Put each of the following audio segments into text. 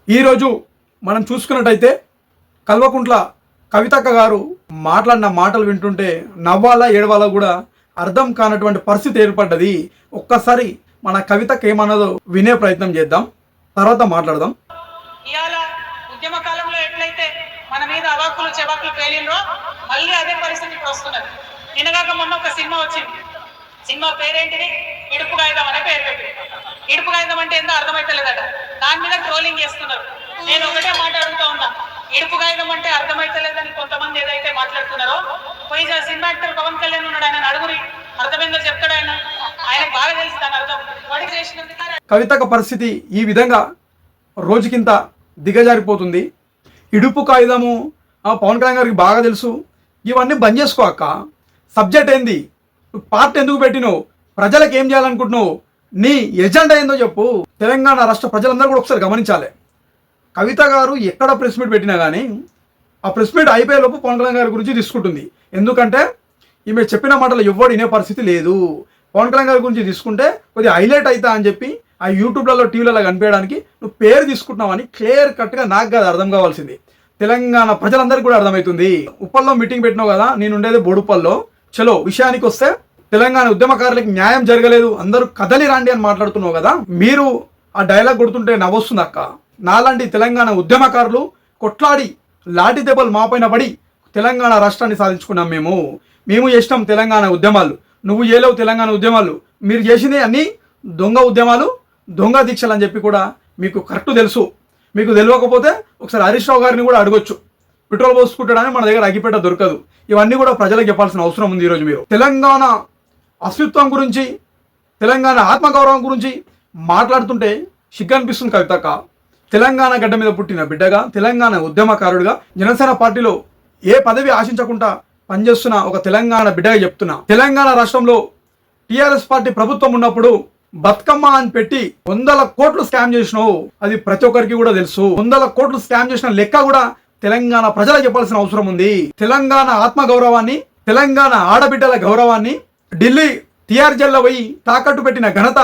ఈరోజు మనం చూసుకున్నట్టయితే కల్వకుంట్ల కవితక్క గారు మాట్లాడిన మాటలు వింటుంటే నవ్వాలా ఏడవాలా కూడా అర్థం కానటువంటి పరిస్థితి ఏర్పడ్డది. ఒక్కసారి మన కవితక్క ఏమన్నదో వినే ప్రయత్నం చేద్దాం, తర్వాత మాట్లాడదాం. ఇవాళ ఉద్యమ కాలంలో ఎట్లయితే మన మీద అవాకులు చెవాకులు పేలిండ్రో మళ్ళీ అదే పరిస్థితి ఇప్పుడు వస్తున్నది. నిన్నగాక మొన్న ఒక సినిమా వచ్చింది. సినిమా పేరేంటిది? ఇడుపు కాగితం అనే పేరు పెట్టి. ఇడుపు కాగితం అంటే ఏందో అర్థమైతలేదట, దాని మీద ట్రోలింగ్ చేస్తున్నారు. నేను ఒకటే మాట అడుగుతా ఉన్నా, ఇడుపు కాగితం అంటే అర్థమైతలేదని కొంతమంది ఏదైతే మాట్లాడుతున్నారో, పోయి సినిమా యాక్టర్ పవన్ కళ్యాణ్ ఉన్నాడు, ఆయన అడుగురి, అర్థమైందో చెప్తాడు. ఆయన బాగా తెలుసు దాని అర్థం. వాడి చేసినందుకు కవితక్క పరిస్థితి ఈ విధంగా రోజుకింత దిగజారిపోతుంది. ఇడుపు కాగితము పవన్ కళ్యాణ్ గారికి బాగా తెలుసు. ఇవన్నీ బంద్ చేసుకో అక్క. సబ్జెక్ట్ ఏంది? పార్టీ ఎందుకు పెట్టినావు? ప్రజలకు ఏం చేయాలనుకుంటున్నావు? నీ ఎజెండా ఏందో చెప్పు. తెలంగాణ రాష్ట్ర ప్రజలందరూ కూడా ఒకసారి గమనించాలి. కవిత గారు ఎక్కడ ప్రెస్ మీట్ పెట్టినా కానీ ఆ ప్రెస్ మీట్ అయిపోయేలోపు పవన్ కళ్యాణ్ గారి గురించి తీసుకుంటుంది. ఎందుకంటే ఈమె చెప్పిన మాటలు ఎవ్వడు వినే పరిస్థితి లేదు. పవన్ కళ్యాణ్ గారి గురించి తీసుకుంటే కొద్దిగా హైలైట్ అవుతా అని చెప్పి ఆ యూట్యూబ్లలో టీవీలలో కనిపించడానికి నువ్వు పేరు తీసుకుంటున్నావని క్లియర్ కట్గా నాకు కాదు అర్థం కావాల్సింది, తెలంగాణ ప్రజలందరికీ కూడా అర్థమవుతుంది. ఉప్పల్లో మీటింగ్ పెట్టినావు కదా, నేను ఉండేది బోడుప్పల్లో. చలో విషయానికి వస్తే, తెలంగాణ ఉద్యమకారులకు న్యాయం జరగలేదు, అందరూ కదలి రాండి అని మాట్లాడుతున్నావు కదా. మీరు ఆ డైలాగ్ కొడుతుంటే నవ్వొస్తుంది అక్క. నాలాంటి తెలంగాణ ఉద్యమకారులు కొట్లాడి లాఠీ దెబ్బలు మాపైన పడి తెలంగాణ రాష్ట్రాన్ని సాధించుకున్నాం. మేము చేసినాం తెలంగాణ ఉద్యమాలు. నువ్వు చేయలేవు తెలంగాణ ఉద్యమాలు. మీరు చేసినవి అన్నీ దొంగ ఉద్యమాలు, దొంగ దీక్షలు అని చెప్పి కూడా మీకు కరెక్ట్ తెలుసు. మీకు తెలియకపోతే ఒకసారి హరీష్ రావు గారిని కూడా అడగొచ్చు. పెట్రోల్ పోసుకుంటాడని మన దగ్గర అగిపేట దొరకదు. ఇవన్నీ కూడా ప్రజలకు చెప్పాల్సిన అవసరం ఉంది. ఈరోజు మీరు తెలంగాణ అస్తిత్వం గురించి, తెలంగాణ ఆత్మగౌరవం గురించి మాట్లాడుతుంటే సిగ్గు అనిపిస్తుంది కవితక్క. తెలంగాణ గడ్డ మీద పుట్టిన బిడ్డగా, తెలంగాణ ఉద్యమకారుడిగా, జనసేన పార్టీలో ఏ పదవి ఆశించకుండా పనిచేస్తున్న ఒక తెలంగాణ బిడ్డగా చెప్తున్నా. తెలంగాణ రాష్ట్రంలో టీఆర్ఎస్ పార్టీ ప్రభుత్వం ఉన్నప్పుడు బతుకమ్మ అని పెట్టి 100 కోట్లు స్కామ్ చేసినావు. అది ప్రతి ఒక్కరికి కూడా తెలుసు. 100 కోట్లు స్కామ్ చేసిన లెక్క కూడా తెలంగాణ ప్రజలకు చెప్పాల్సిన అవసరం ఉంది. తెలంగాణ ఆత్మ గౌరవాన్ని, తెలంగాణ ఆడబిడ్డల గౌరవాన్ని ఢిల్లీ టీఆర్ జైల్లో పోయి తాకట్టు పెట్టిన ఘనత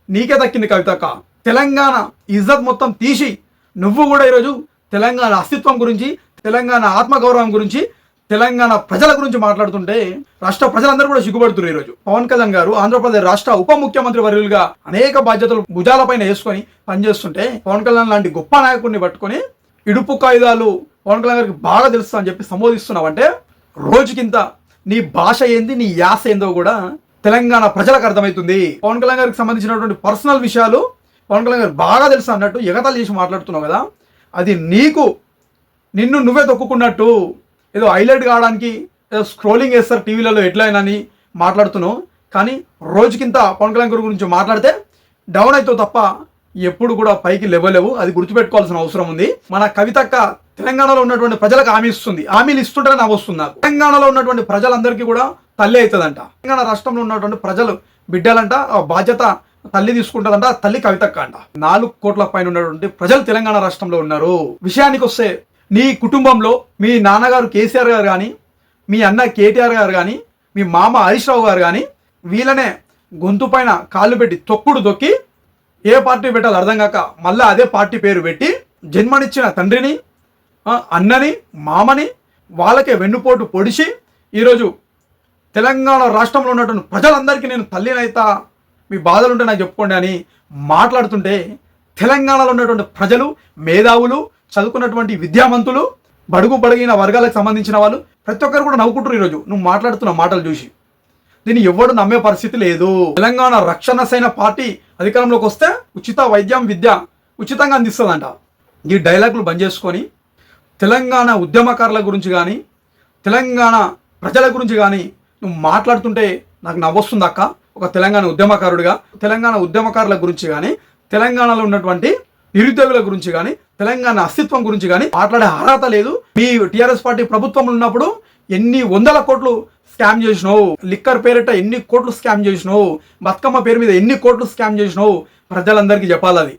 నీకే దక్కింది కవితక్క. తెలంగాణ ఇజ్జత్ మొత్తం తీసి నువ్వు కూడా ఈరోజు తెలంగాణ అస్తిత్వం గురించి, తెలంగాణ ఆత్మగౌరవం గురించి, తెలంగాణ ప్రజల గురించి మాట్లాడుతుంటే రాష్ట్ర ప్రజలందరూ కూడా సిగ్గుపడుతున్నారు. ఈరోజు పవన్ కళ్యాణ్ గారు ఆంధ్రప్రదేశ్ రాష్ట్ర ఉప ముఖ్యమంత్రి వర్యులుగా అనేక బాధ్యతలు భుజాలపైన వేసుకొని పనిచేస్తుంటే పవన్ కళ్యాణ్ లాంటి గొప్ప నాయకుడిని పట్టుకొని ఇడుపు కాయిదాలు పవన్ కళ్యాణ్ గారికి బాగా తెలుసు అని చెప్పి సంబోధిస్తున్నావంటే రోజుకింత నీ భాష ఏంది, నీ యాస ఏందో కూడా తెలంగాణ ప్రజలకు అర్థమవుతుంది. పవన్ కళ్యాణ్ గారికి సంబంధించినటువంటి పర్సనల్ విషయాలు పవన్ కళ్యాణ్ గారికి బాగా తెలుసు అన్నట్టు ఎగతాలు చేసి మాట్లాడుతున్నావు కదా. అది నిన్ను నువ్వే తొక్కుకున్నట్టు, ఏదో హైలైట్ కావడానికి ఏదో స్క్రోలింగ్ చేస్తారు టీవీలలో ఎట్లయినా అని మాట్లాడుతున్నావు. కానీ రోజుకింత పవన్ కళ్యాణ్ గారి గురించి మాట్లాడితే డౌన్ అవుతావు తప్ప ఎప్పుడు కూడా పైకి లేవలేవు. అది గుర్తుపెట్టుకోవాల్సిన అవసరం ఉంది. మన కవితక్క తెలంగాణలో ఉన్నటువంటి ప్రజలకు హామీ ఇస్తుంది. హామీలు ఇస్తుంటే నాకు వస్తుంది. నాకు తెలంగాణలో ఉన్నటువంటి ప్రజలందరికీ కూడా తల్లి అవుతుందంట. తెలంగాణ రాష్ట్రంలో ఉన్నటువంటి ప్రజలు బిడ్డలంట, ఆ బాధ్యత తల్లి తీసుకుంటుందంట. తల్లి కవితక్క అంట. 4 కోట్ల పైన ఉన్నటువంటి ప్రజలు తెలంగాణ రాష్ట్రంలో ఉన్నారు. విషయానికి వస్తే నీ కుటుంబంలో మీ నాన్నగారు కేసీఆర్ గారు కానీ, మీ అన్న కేటీఆర్ గారు కానీ, మీ మామ హరీష్ రావు గారు కానీ వీళ్ళనే గొంతు పైన కాళ్ళు పెట్టి తొక్కి ఏ పార్టీ పెట్టాలో అర్థం కాక మళ్ళీ అదే పార్టీ పేరు పెట్టి జన్మనిచ్చిన తండ్రిని, అన్నని, మామని వాళ్ళకే వెన్నుపోటు పొడిచి ఈరోజు తెలంగాణ రాష్ట్రంలో ఉన్నటువంటి ప్రజలందరికీ నేను తల్లినైతా, మీ బాధలుంటే నాకు చెప్పుకోండి అని మాట్లాడుతుంటే తెలంగాణలో ఉన్నటువంటి ప్రజలు, మేధావులు, చదువుకున్నటువంటి విద్యావంతులు, బడుగిన వర్గాలకు సంబంధించిన వాళ్ళు ప్రతి ఒక్కరు కూడా నవ్వుకుంటారు ఈరోజు నువ్వు మాట్లాడుతున్న మాటలు చూసి. దీన్ని ఎవడు నమ్మే పరిస్థితి లేదు. తెలంగాణ రక్షణ సేన పార్టీ అధికారంలోకి వస్తే ఉచిత వైద్యం, విద్య ఉచితంగా అందిస్తుందంట. ఈ డైలాగులు బంద్ చేసుకొని తెలంగాణ ఉద్యమకారుల గురించి కానీ, తెలంగాణ ప్రజల గురించి కానీ నువ్వు మాట్లాడుతుంటే నాకు నవ్వొస్తుంది అక్క. ఒక తెలంగాణ ఉద్యమకారుడిగా తెలంగాణ ఉద్యమకారుల గురించి కానీ, తెలంగాణలో ఉన్నటువంటి నిరుద్యోగుల గురించి కానీ, తెలంగాణ అస్తిత్వం గురించి కానీ మాట్లాడే అర్హత లేదు. మీ టీఆర్ఎస్ పార్టీ ప్రభుత్వంలో ఉన్నప్పుడు ఎన్ని 100 కోట్లు స్కామ్ చేసినావు, లిక్కర్ పేరిట ఎన్ని కోట్లు స్కామ్ చేసినావు, బతుకమ్మ పేరు మీద ఎన్ని కోట్లు స్కామ్ చేసినావు ప్రజలందరికీ చెప్పాలి. అది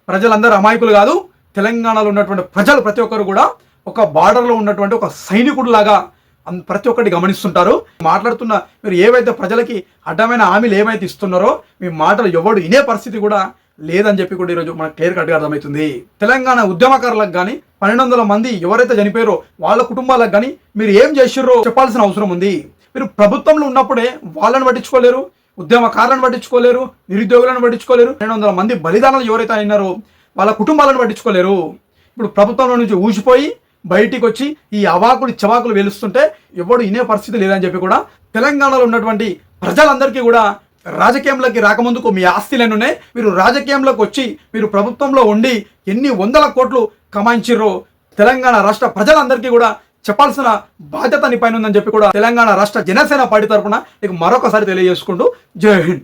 ప్రజలందరూ అమాయకులు కాదు. తెలంగాణలో ఉన్నటువంటి ప్రజలు ప్రతి ఒక్కరు కూడా ఒక బార్డర్లో ఉన్నటువంటి ఒక సైనికుడు లాగా ప్రతి ఒక్కటి గమనిస్తుంటారు. మాట్లాడుతున్న మీరు ఏవైతే ప్రజలకి అడ్డమైన హామీలు ఏమైతే ఇస్తున్నారో మీ మాటలు ఎవడు వినే పరిస్థితి కూడా లేదని చెప్పి కూడా ఈరోజు మనకు క్లియర్ కట్గా అర్థమవుతుంది. తెలంగాణ ఉద్యమకారులకు కానీ 1200 మంది ఎవరైతే చనిపోయారో వాళ్ళ కుటుంబాలకు కానీ మీరు ఏం చేసిర్రో చెప్పాల్సిన అవసరం ఉంది. మీరు ప్రభుత్వంలో ఉన్నప్పుడే వాళ్ళని పట్టించుకోలేరు, ఉద్యమకారులను పట్టించుకోలేరు, నిరుద్యోగులను పట్టించుకోలేరు, 1200 మంది బలిదానాలు ఎవరైతే అయినారో వాళ్ళ కుటుంబాలను పట్టించుకోలేరు. ఇప్పుడు ప్రభుత్వంలో నుంచి ఊసిపోయి బయటికి వచ్చి ఈ అవాకులు చవాకులు వెలుస్తుంటే ఎవడు ఇనే పరిస్థితి లేదని చెప్పి కూడా తెలంగాణలో ఉన్నటువంటి ప్రజలందరికీ కూడా రాజకీయంలోకి రాకముందుకు మీ ఆస్తులనున్నాయి, మీరు రాజకీయంలోకి వచ్చి మీరు ప్రభుత్వంలో ఉండి ఎన్ని వందల కోట్లు కమాయించిర్రో తెలంగాణ రాష్ట్ర ప్రజలందరికీ కూడా చెప్పాల్సిన బాధ్యత నీ పైన ఉందని చెప్పి కూడా తెలంగాణ రాష్ట్ర జనసేన పార్టీ తరఫున నీకు మరొకసారి తెలియజేసుకుంటూ జై హింద్.